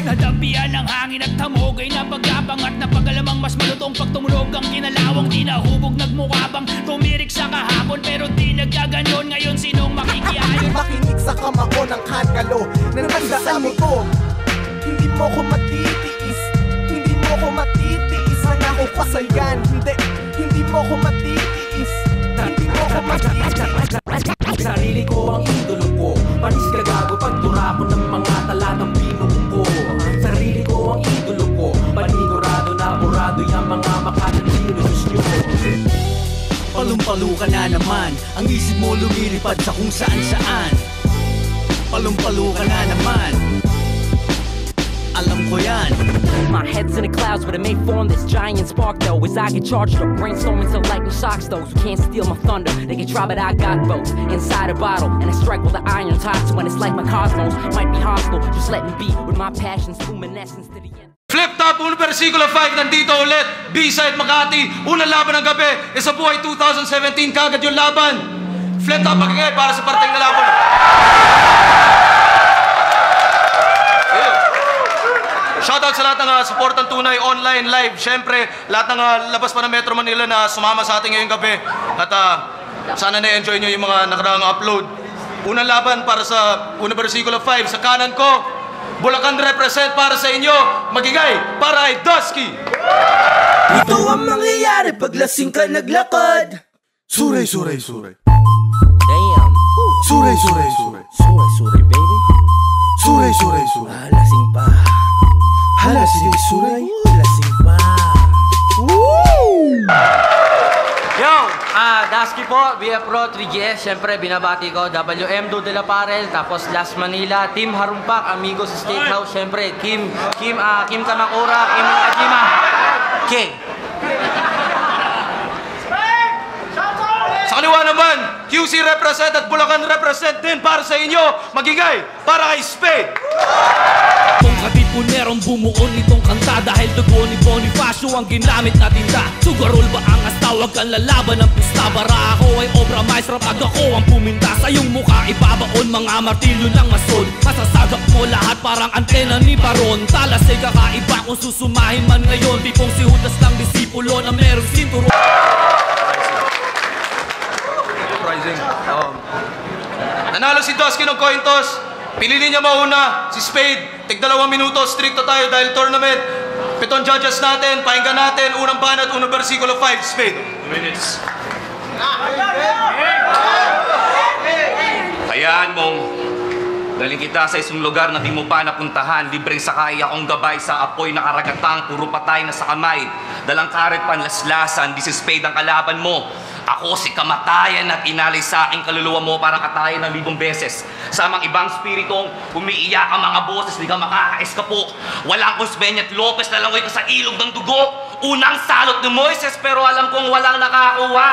Nadapian ng hangin at hamogay na pagkabang at napagalamang mas malutong pag tumulog ang kinalawang. Di nahubog nagmukhabang tumirik sa kahapon pero di nagkaganon. Ngayon sinong makikiayon? Makinig sa kamao ng kankalo na nasasabi ko, hindi mo ko matitiis, hindi mo ko matitiis ang ako kasayan. Hindi mo ko matitiis, hindi mo ko matitiis. Sarili ko ang idolo ko, panis ka gago pagtura ko ng mga talatang pinuko ko. Sarili ko ang idolo ko, panigurado na burado yung mga makakatino Diyos nyo. Palumpalo ka na naman, ang isip mo lumilipad sa kung saan saan. Palumpalo ka na naman, alam ko yan. My head's in the clouds, but it may form this giant spark though. As I get charged up, brainstorming till lightning shocks those who can't steal my thunder. They can try, but I got both inside a bottle, and I strike with the iron tops when it's like my cosmos might be hostile. Just let me be with my passions, luminescence to the end. Flip Top, unang versikulo 5, nandito ulit. B-side Makati, unang laban ng gabi. Sa buhay 2017, kagad yung laban. Flip Top, magigay para sa parteng na laban. Shoutout sa lahat ng supportang tunay, online, live. Siyempre, lahat ng labas pa ng Metro Manila na sumama sa ating ngayong gabi. At sana na-enjoy nyo yung mga nakaraang upload. Unang laban para sa unang versikulo 5. Sa kanan ko, Bulacan represent para sa inyo. Magigay para kay Dusky. Ito ang mangyayari pag lasing ka naglakad. Suray, suray, suray. Damn. Suray, suray, suray. Suray, suray, baby. Suray, suray, suray. Lasing pa. Hala, sige, suray. Lasing pa. Yo! Dusky po, BF Pro 3GS. Siyempre, binabati ko WM Do De La Parel, tapos Las Manila, Team Harumpak, Amigos Steakhouse. Siyempre, Kim Kamakura, Kim Ajima, King. Sa kaliwa naman, QC represent at Bulacan represent din para sa inyo. Magigay para kay Spade. Kung katipunerong bumuo nitong kanta dahil dugo ni Bonifacio ang ginamit na tinta. Sugarol ba ang astawag kang lalaban ng pista? Bara ako ay obra maestra pag ako ang puminta. Sa iyong mukha ibabaon mga martilyo ng masod. Masasagap mo lahat parang antena ni Baron. Talas ay kakaiba kung susumahin man ngayon. Tipong si Judas lang disipulo na merong sinturo. Nanalo si Dusky ng coin toss. Pinili niya mauna, si Spade. Tig 2 minuto, stricto tayo dahil tournament. 7 judges natin, pakinggan natin. Unang banat, unang versikulo 5, Spade. 2 minutes. Hayaan mong galing kita sa isang lugar na di mo pa napuntahan. Libreng sakay akong gabay sa apoy na karagatang. Puro patay na sa kamay. Dalang karet panlaslasan, di si Spade ang kalaban mo. Ako si kamatayan at inalay sa aking kaluluwa mo para katayan ng 1000 beses. Samang ibang spiritong umiiyak ang mga boses, di ka makaka-eskapo. Walang Osmeña at Lopez na langoy ka sa ilog ng dugo. Unang salot ni Moises pero alam kong walang nakakuha.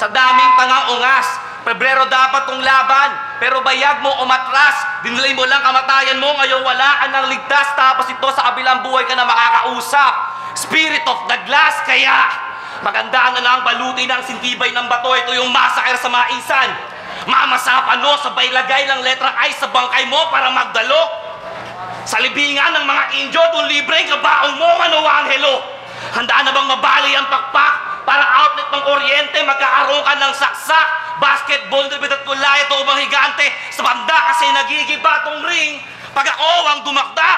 Sa daming tangang-ungas, Pebrero dapat tong laban, pero bayag mo umatras. Dinulay mo lang kamatayan mo, ngayon wala ka nang ligtas. Tapos ito sa kabilang buhay ka na makakausap. Spirit of the glass, kaya magandaan na lang baluti ng sintibay ng bato. Ito yung massacre sa maisan. Mamasapan mo, sabay lagay ng letra I sa bangkay mo para magdalo. Sa libingan ng mga Indio, doon libre kabaong mo, ano anghelo. Handa na bang mabali ang pakpak? Para outlet ng kuryente, magkakaroon ka ng saksak. Basketball, debit at kulay, ito bang higante. Sa banda kasi nagigiba tong ring. Pag ako ang dumakda,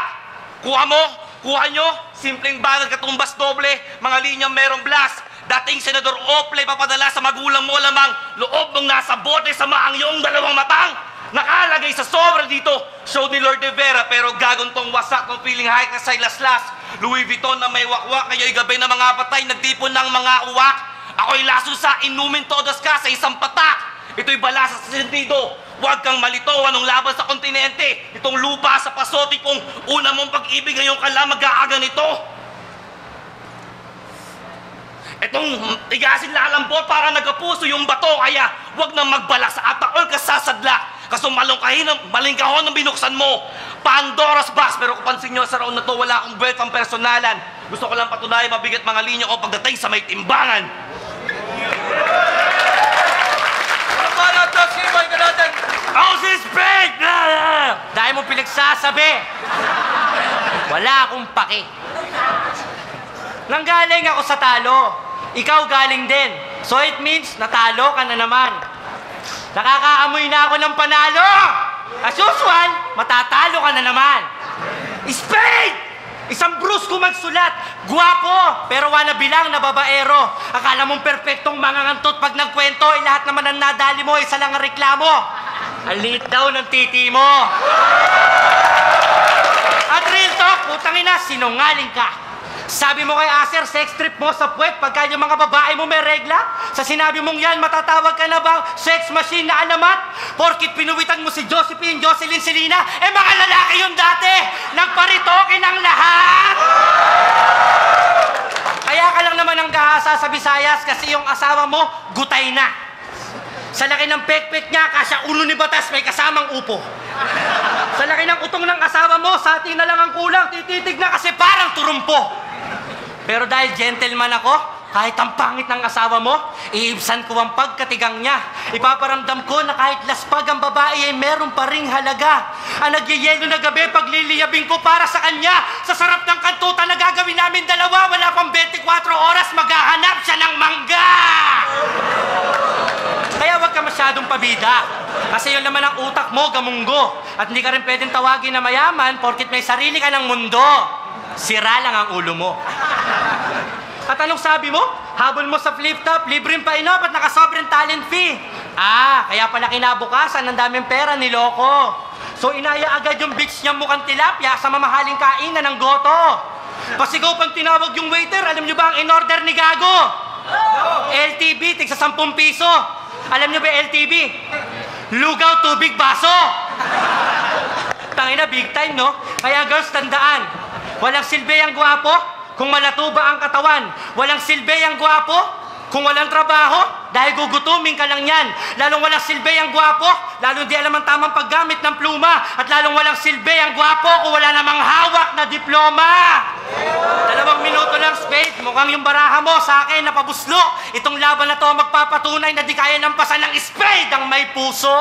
kuha mo, kuha nyo, simpleng bagay katumbas doble, mga linyang merong blast. Dating Senador Ople, papadala sa magulang mo lamang, loob mong nasa bote sa maang iyong 2 matang. Nakalagay sa sobra dito, show ni Lord de Vera, pero gagontong wasak ng feeling high ka sa ilaslas. Louis Vuitton na may wakwak, kayo'y gabay na mga patay, nagtipon ng mga uwak. Ako'y laso sa inumin todas ka sa isang patak. Ito'y balasa sa sentido, Huwag kang malito, anong laban sa kontinente? Itong lupa sa pasotik kung una mong pag-ibig ngayon ka lang mag-aaga nito. Itong tigasin lalambot para nagapuso yung bato, kaya huwag nang magbalak sa ataol ka sasadla. Kaso malingkahon ng binuksan mo. Pandora's box. Pero kung pansin nyo sa round na to, wala akong wealth ang personalan. Gusto ko lang patunayan mabigat mga linya ko pagdating sa may timbangan. Para to, simoy ka natin. How's this big? Dahil mo pinagsasabi. Wala akong pake. Nanggaling ako sa talo. Ikaw galing din. So it means natalo ka na naman. Nakakaamoy na ako ng panalo! As usual, matatalo ka na naman. Spade! Isang brusko magsulat. Guwapo, pero wannabe lang na babaero. Akala mong perpektong mangangantot pag nagkwento, lahat naman ang nadali mo, isa lang ang reklamo. Ang liit daw ng titi mo. At real talk, putang ina, sinungaling ka. Sabi mo kay Aser, sex trip mo sa puwet pagka yung mga babae mo may regla? Sa sinabi mong yan, matatawag ka na bang sex machine na alamat? Porkit pinuwitan mo si Josephine, Jocelyn, Selena, mga lalaki yun dati! Nagparitokin ang lahat! Kaya ka lang naman ang gahasa sa Visayas kasi yung asawa mo, gutay na. Sa laki ng pekpek niya, kasya ulo ni Batas may kasamang upo. Sa laki ng utong ng asawa mo, sati na lang ang kulang, tititig na kasi parang turumpo. Pero dahil gentleman ako, kahit ang pangit ng asawa mo, iibsan ko ang pagkatigang niya. Ipaparamdam ko na kahit laspag ang babae ay meron pa ring halaga. Ang nagyayelo na gabi, pagliliyabing ko para sa kanya. Sa sarap ng kantutan na gagawin namin dalawa, wala pang 24 oras, maghahanap siya ng mangga! Kaya wag ka masyadong pabida. Kasi yun naman ang utak mo, gamunggo. At hindi ka rin pwedeng tawagin na mayaman porkit may sarili ka ng mundo. Sira lang ang ulo mo. At anong sabi mo? Habol mo sa flip-top, libreng painop at nakasobrang talent fee. Kaya pala kinabukasan, ang daming pera, niloko. So inaya agad yung bitch niya mukhang tilapia sa mamahaling kainan ng goto. Pasigaw pang tinawag yung waiter, alam nyo ba ang in-order ni Gago? LTB, tig sa 10 piso. Alam nyo ba LTB? Lugaw, tubig, baso. Tangina, big time, no? Kaya girls, tandaan. Walang silbi ang gwapo kung malatuba ang katawan. Walang silbi ang gwapo kung walang trabaho dahil gugutumin ka lang yan. Lalong walang silbi ang gwapo, lalong di alam ang tamang paggamit ng pluma. At lalong walang silbi ang gwapo kung wala namang hawak na diploma. 2 minuto lang, Spade. Mukhang yung baraha mo sa akin napabuslo. Itong laban na to magpapatunay na di kaya nampasan ng Spade ang may puso.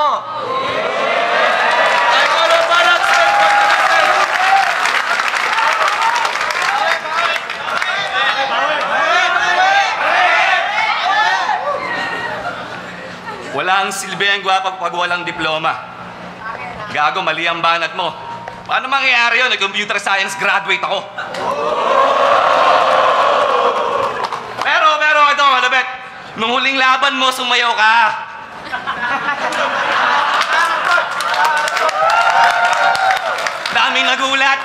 Wala ang silbi ang gwapa pag walang diploma. Gago, mali ang banat mo. Paano mangyayari yun? Nag-computer science graduate ako. Pero, ito, malabit. Nung huling laban mo, sumayaw ka. Daming nagulat.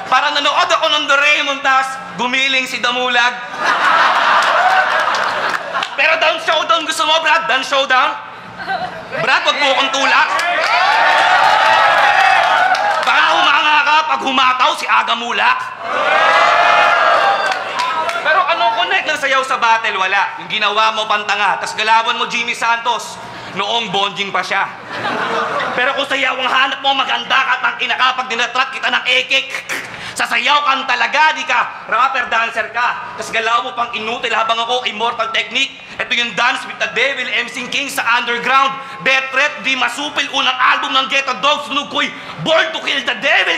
Parang nanood ako ng Doraemon, tas gumiling si Damulag. Pero down showdown gusto mo, Brad? Down showdown? Brad, wag mo akong tulak. Baka humanga ka pag humataw si Aga Mulak. Pero anong connect ng sayaw sa battle? Wala. Yung ginawa mo pantanga, tas galawan mo Jimmy Santos. Noong bonding pa siya. Pero kung sayaw ang hanap mo, maganda ka at ang inakapag dinatrat kita ng ekik. Sasayaw kang talaga, di ka rapper dancer ka. Tas galaw mo pang inutil habang ako immortal technique. Ito yung Dance with the Devil, MC King sa underground. Death Threat, di masupil, unang album ng Ghetto Dogs. Sunog ko'y Born to Kill the Devil,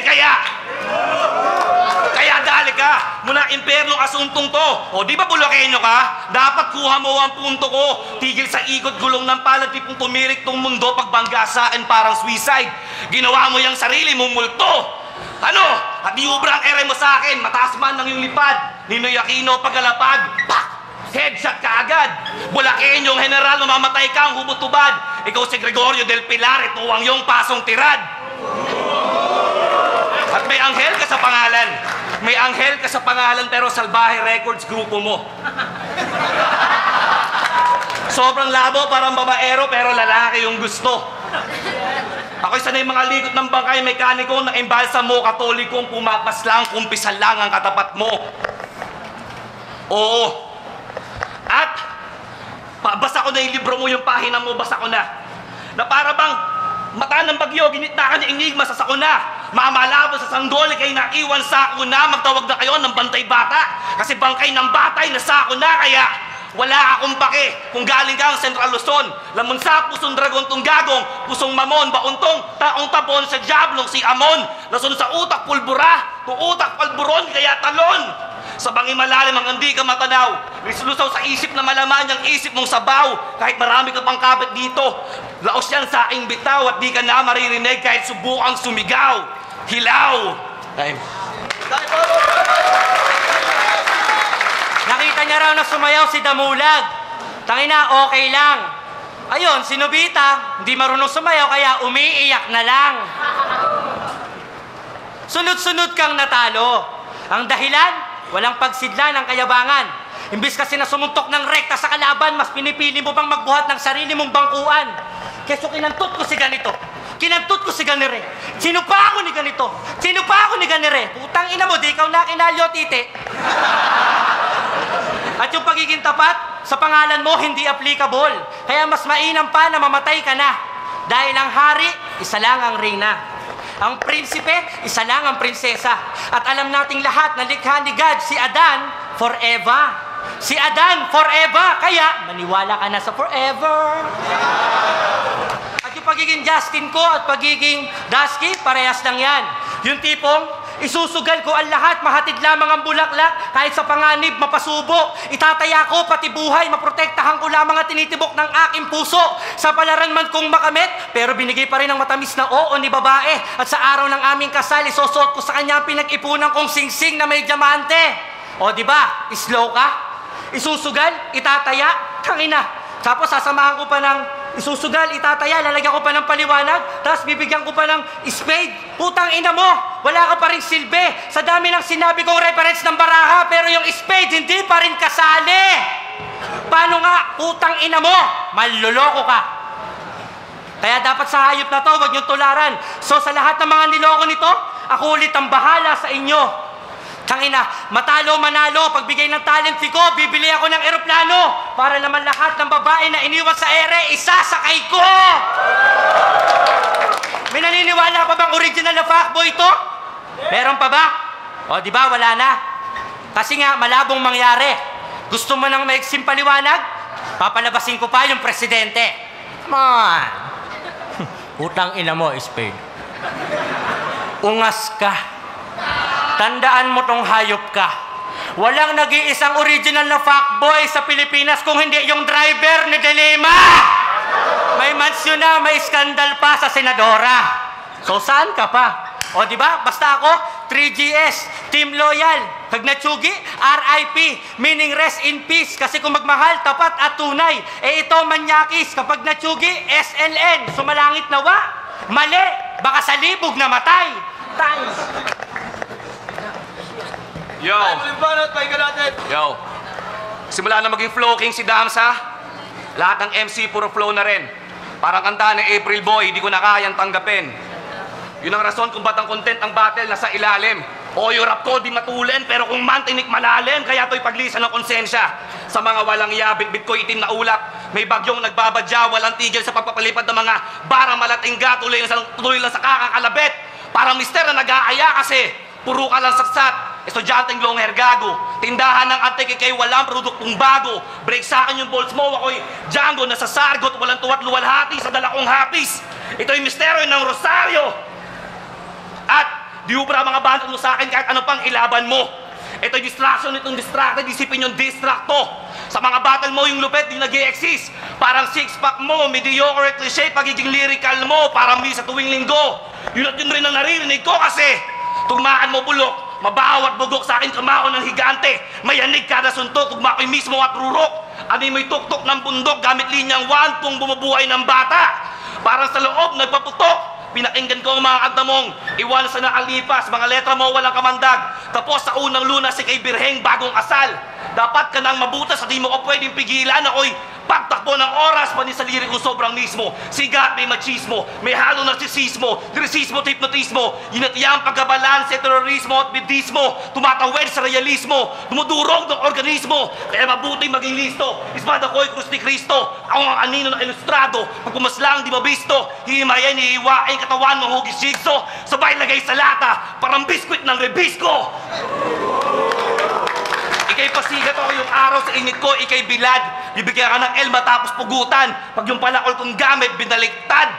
Kaya dali ka, muna impernong asuntong to. O di ba Bulakenyo ka? Dapat kuha mo ang punto ko. Tigil sa ikot gulong ng palad, tipong tumirik tong mundo pagbangga sa akin parang suicide. Ginawa mo yung sarili mong multo. Ano? At iubra ang ere mo sa akin, mataas man ng yung lipad. Ninoy Aquino pagkalapag, pak! Headshot ka agad. Bulakenyong general, mamamatay ka ang hubot-tubad. Ikaw si Gregorio del Pilar, ito ang iyong pasong tirad. At may anghel ka sa pangalan. May anghel ka sa pangalan pero Salbahe Records grupo mo. Sobrang labo, parang babaero pero lalaki yung gusto. Ako'y sanay mga ligot ng bangkay, mekaniko, ng embalsa mo, katolikong pumapas lang, kumpisal lang ang katapat mo. Oo. At, basa ko na yung libro mo, yung pahina mo, basa ko na. Na para bang, mata ng bagyo, ginitnakan niya enigma sa sakuna. Mamalabo sa sanggol, kay naiwan sa sakuna, magtawag na kayo ng bantay bata. Kasi bangkay ng batay na sakuna, kaya wala akong pake kung galing ka ang Central Luzon. Lamon sa pusong dragon tong gagong, pusong mamon, bauntong, taong tabon sa diablong si Amon. Lason sa utak pulbura, kung utak palburon, kaya talon. Sa bangi malalim ang hindi ka matanaw, rislusaw sa isip na malaman yung isip mong sabaw. Kahit marami ka pang kapit dito, laos yan sa aking bitaw at di ka na maririnig kahit subukang sumigaw. Hilaw! Time. Nakita niya raw na sumayaw si Damulag. Tangina, okay lang. Ayun, si Nobita, hindi marunong sumayaw kaya umiiyak na lang. Sunod-sunod kang natalo. Ang dahilan, walang pagsidla ng kayabangan. Imbis kasi na sumuntok ng rekta sa kalaban, mas pinipili mo pang magbuhat ng sarili mong bangkuan. Keso kinantot ko si ganito. Kinantot ko si ganire. Sino pa ako ni ganito? Sino pa ako ni ganire? Putang ina mo, di ikaw na kinalyo, tite. At yung pagiging tapat sa pangalan mo hindi applicable. Kaya mas mainam pa na mamatay ka na. Dahil ang hari, isa lang ang reyna. Ang prinsipe, isa lang ang prinsesa. At alam nating lahat na likha ni God, si Adan, forever. Si Adan, forever. Kaya, maniwala ka na sa forever. At yung pagiging Justin ko at pagiging Dusky, parehas lang yan. Yung tipong, isusugal ko ang lahat, mahatid lamang ang bulaklak, kahit sa panganib, mapasubo. Itataya ko, pati buhay, maprotektahan ko lamang ang tinitibok ng aking puso. Sa palaran man kong makamit, pero binigay pa rin ang matamis na oo ni babae. At sa araw ng aming kasal, isusot ko sa kanya ang pinag-ipunan kong singsing na may diamante. O diba, slow ka? Isusugal, itataya, tangina. Tapos sasamahan ko pa ng isusugal, itataya, lalagyan ko pa ng paliwanag, tapos bibigyan ko pa ng spade. Putang ina mo, wala ka pa rin silbi. Sa dami ng sinabi kong reference ng baraha, pero yung spade hindi pa rin kasali. Paano nga, putang ina mo, manloloko ka. Kaya dapat sa hayop na to, wag niyong tularan. So sa lahat ng mga niloko nito, ako ulit ang bahala sa inyo. Tangina, matalo manalo, pagbigay ng talent fee ko, bibili ako ng eroplano para naman lahat ng babae na iniwan sa ere, isasakay ko! May naniniwala pa bang original na fuckboy to? Meron pa ba? O di ba wala na? Kasi nga, malabong mangyari. Gusto mo nang maiksim paliwanag? Papalabasin ko pa yung presidente. Come on! Utang ina mo, Spade. Ungas ka. Tandaan mo tong hayop ka. Walang nag-iisang original na fuckboy sa Pilipinas kung hindi yung driver ni Dilema. May mansyon na, may skandal pa sa senadora. So saan ka pa? O di ba? Basta ako, 3GS, Team Loyal. Pag natsugi, RIP, meaning rest in peace. Kasi kung magmahal, tapat at tunay. Eh ito, manyakis. Kapag natsugi, SLN, sumalangit nawa. Mali, baka sa libog na matay. Time. Yo! Yo! Simula na maging flow king si Damsa, lahat ng MC puro flow na rin. Parang kanta ni April Boy, di ko na kayang tanggapin. Yun ang rason kung ba't ang content ang battle nasa ilalim. O yung rap ko di matulin, pero kung mantinik malalim, kaya to'y paglisan ng konsensya. Sa mga walang yabit, bit ko itim na ulap. May bagyong nagbabadya, walang tigil sa pagpapalipad ng mga barang malatingga, tuloy lang sa kakakalabit. Parang mister na nag-aaya kasi puro ka lang saksat. Estudyanteng long hair gago. Tindahan ng ate kay walang produktong bago. Break sa akin yung balls mo, ako'y Django na sa sargot, walang tuwat luwalhati sa dala kong hapis. Ito'y misteryo ng Rosario. At di ubra mga bandot mo sa akin kahit ano pang ilaban mo. Ito'y distraction itong distracted, isipin yung distracto. Sa mga battle mo yung lupet di nag-i-exist. Parang six-pack mo, mediocre cliche, pagiging lyrical mo, parang mi sa tuwing linggo. Yun at yun rin ang naririnig ko kasi tugmaan mo bulok. Mabaho at bugok sa akin kamao ng higante. Mayanig kada suntok, tugma ko'y mismo at rurok. Ani may tuktok ng bundok, gamit linyang wantong bumubuhay ng bata. Parang sa loob, nagpaputok. Pinakinggan ko ang mga kanta mong iwan sa nakalipas, mga letra mo walang kamandag. Tapos sa unang lunas si kay Birheng bagong asal. Dapat ka nang mabutas at di mo ko pwedeng pigilan. Ako'y Pagtakbo ng oras, panis sa lirik ko sobrang mismo. Sigat, may machismo, may halo narsisismo, lirisismo, hipnotismo, yun pagkabalanse, terorismo at bidismo, tumatawid sa realismo, dumudurog ng organismo, kaya mabuting maging listo. Ispada ko'y krus ni Kristo, ako ang anino na ilustrado, pag pumaslang di mabisto, hihimayin, hihiwain, katawan ng hugis jigso, sabay lagay sa lata, parang biskwit ng rebisco. Ika'y pasigat ako yung araw sa init ko, ika'y bilad. Bibigyan ka ng L matapos pugutan. Pag yung palakol kong gamit, binaliktad.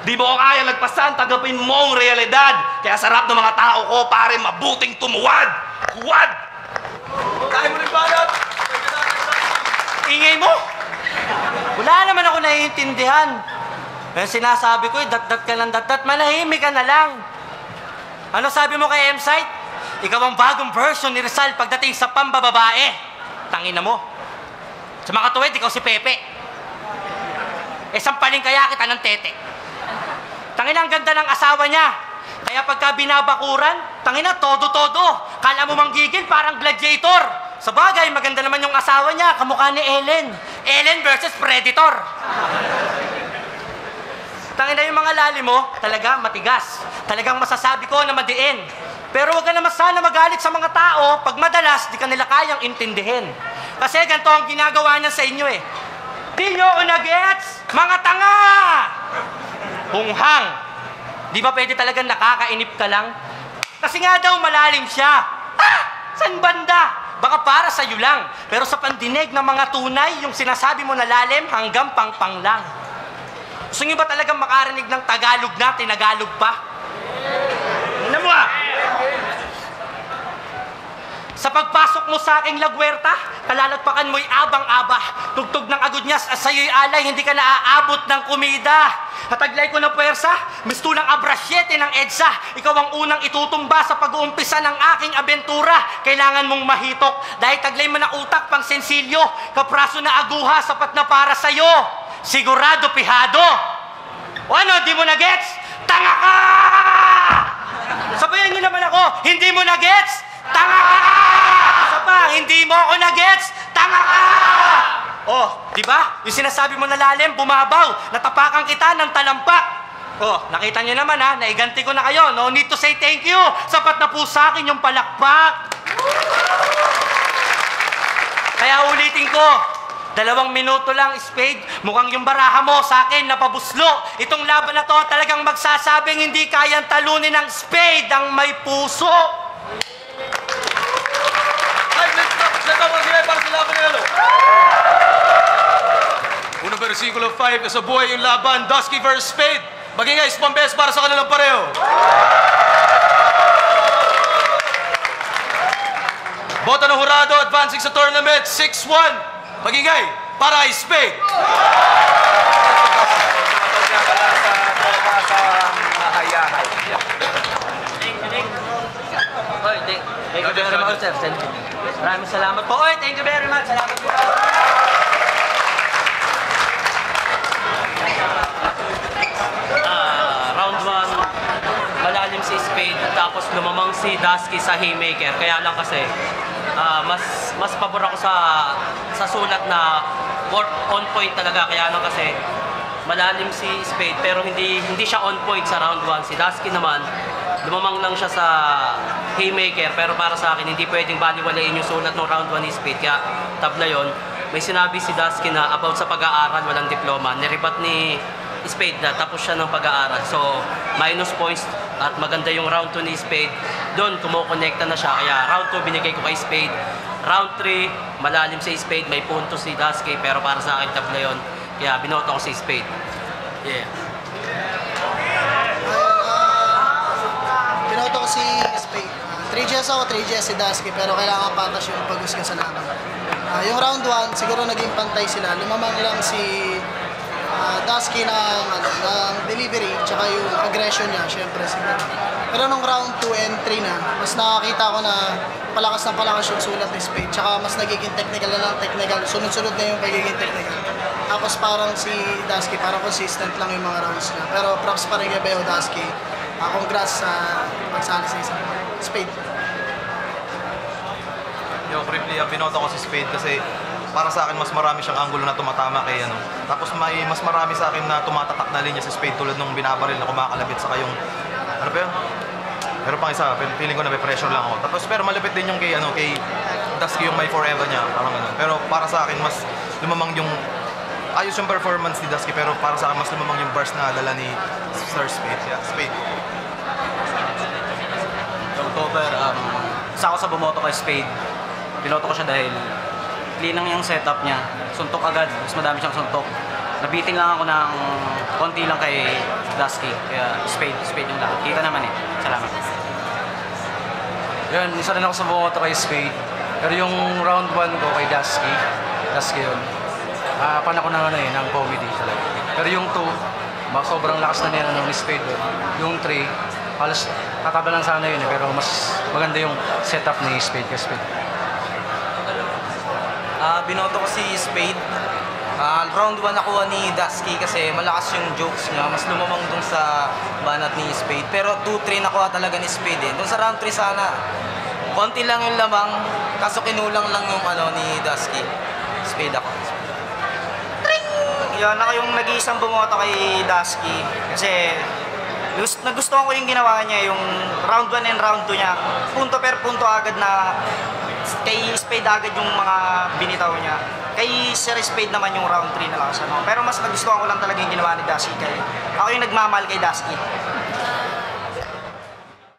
Di mo ko kaya lagpasan, tagapin mo ang realidad. Kaya sarap ng mga tao ko, pare, mabuting tumuwad. Huwad! Kaya mo rin banat! Ingay mo! Wala naman ako naiintindihan. Kaya sinasabi ko, dat-dat ka ng dat-dat, manahimik ka na lang. Ano sabi mo kay M-Site? Ikaw ang bagong version ni Rizal pagdating sa pambababae. Tangina mo. Sa mga tuwid, ikaw si Pepe. Sampaling kaya kita ng tete. Tangina, ang ganda ng asawa niya. Kaya pagka binabakuran, tangina, todo-todo. Kala mo manggigil, parang gladiator. Sa bagay, maganda naman yung asawa niya, kamukha ni Ellen. Ellen versus Predator. Tangina, yung mga lalim mo, talaga matigas. Talagang masasabi ko na madiin. Pero huwag ka naman sana magalit sa mga tao pag madalas di ka nila kayang intindihin. Kasi ganito ang ginagawa niya sa inyo eh. Di nyo unagets, mga tanga! Hunghang. Di ba pwede talagang nakakainip ka lang? Kasi nga daw malalim siya. San banda? Baka para sa'yo lang. Pero sa pandinig ng mga tunay, yung sinasabi mo na lalim hanggang pang-pang lang. Gusto nyo ba talagang makarinig ng Tagalog na tinagalog pa? Ano mo ah? Sa pagpasok mo sa aking lagwerta, kalalagpakan mo'y abang-aba. Tugtog ng agod niya, sa'yo'y alay, hindi ka naaabot ng kumida. Hataglay ko ng puwersa, mistulang abrasyete ng EDSA. Ikaw ang unang itutumba sa pag-uumpisa ng aking abentura. Kailangan mong mahitok, dahil taglay mo na utak pang sensilyo. Kapraso na aguha, sapat na para sa'yo. Sigurado pihado. O ano, di mo na gets? Tanga ka! Sabayan niyo naman ako, hindi mo na gets? Tanga ka! Isa pa, hindi mo ako na-gets? Tanga ka! Oh, di ba? Yung sinasabi mo na lalim, bumabaw. Natapakan kita ng talampak. Oh, nakita niyo naman ha, naiganti ko na kayo. No need to say thank you. Sapat na po sa akin yung palakpak. Kaya ulitin ko, 2 minuto lang, Spade. Mukhang yung baraha mo sa akin napabuslo. Itong laban na to talagang magsasabing hindi kayang talunin ng Spade ang may puso. Let's go para sa laban nila. Unang versikulo 5, sa buhay yung laban, Dusky versus Spade. Maging guys, pambes para sa kanilang pareho. Bota ng hurado, advancing sa tournament, 6-1. Magingay, para kay Spade. Thank you very much, sir. Maraming salamat po. Oy, thank you very much. Salamat po. Round 1, malalim si Spade, tapos lumamang si Dusky sa haymaker. Kaya lang kasi, mas pabor ako sa sulat na on point talaga. Kaya lang kasi, malalim si Spade pero hindi siya on point sa round 1. Si Dusky naman, lumamang lang siya sa haymaker, pero para sa akin hindi pwedeng baliwalain yung sulat ng round 1 ni Spade, kaya tabla yon. May sinabi si Dusky na about sa pag-aaral, walang diploma. Niribat ni Spade na tapos siya ng pag-aaral, so minus points. At maganda yung round 2 ni Spade, doon kumukonekta na siya, kaya round 2 binigay ko kay Spade. Round 3, malalim si Spade, may punto si Dusky, pero para sa akin tabla yon, kaya binoto ko si Spade. Yeah. Binoto ko si Spade. 3GS ako, 3GS si Dusky, pero kailangan patas yung pag-husga sa laban. Yung round 1, siguro naging pantay sila. Lumamang lang si Dusky ng delivery, tsaka yung aggression niya, syempre siguro. Pero nung round 2 and 3 na, mas nakakita ko na palakas yung sulat ni Spade. Tsaka mas nagiging technical na ng technical. Sunod-sunod na yung pagiging technical. Tapos parang si Dusky, parang consistent lang yung mga rounds niya. Pero props pa rin kay Beo Dusky. Congrats sa pagsali sa isang Spade. Yo, briefly, binoto ko si Spade kasi para sa akin mas marami siyang angulo na tumatama kay ano. Tapos may mas marami sa akin na tumatatak na linya sa spade tulad nung binabaril na kumakalabit saka yung ano ba yun? Pero pang isa, feeling ko na may pressure lang ako. Tapos pero malupit din yung kay ano, kay Dusky yung may forever niya, parang ganun. Pero para sa akin mas lumamang yung ayos yung performance ni Dusky, pero para sa akin mas lumamang yung burst na dala ni Sir Spade. Yeah, Spade. October, isa ako sa bumoto kay Spade. Binoto ko siya dahil clean lang yung setup niya. Suntok agad, mas madami siyang suntok. Nabiting lang ako ng konti lang kay Dusky. Kaya Spade yung lahat. Kita naman eh. Salamat. Yan, isa rin ako sa bumoto kay Spade. Pero yung round 1 ko kay Dusky yun. Pan ako ng ng comedy talaga. Pero yung 2, sobrang lakas na niya ng Spade doon. Yung 3, halos kakaba lang sana yun eh. Pero mas maganda yung setup ni Spade kay Spade. Binoto ko si Spade. Round 1 nakuha ni Dusky kasi malakas yung jokes niya. Mas lumamang dun sa banat ni Spade. Pero 2-3 nakuha talaga ni Spade eh. Dun sa round 3 sana, konti lang yung lamang, kaso kinulang lang yung ni Dusky. Spade ako. Tring! Yan, ako yung nag-iisang bumoto kay Dusky. Kasi nagustuhan ko yung ginawa niya, yung round 1 and round 2 niya. Punto per punto agad na kay Spade agad yung mga binitaw niya. Kay Sir Spade naman yung round 3 na lang. Pero mas nagustuhan ko lang talaga yung ginawa ni Dusky. Ako yung nagmamahal kay Dusky.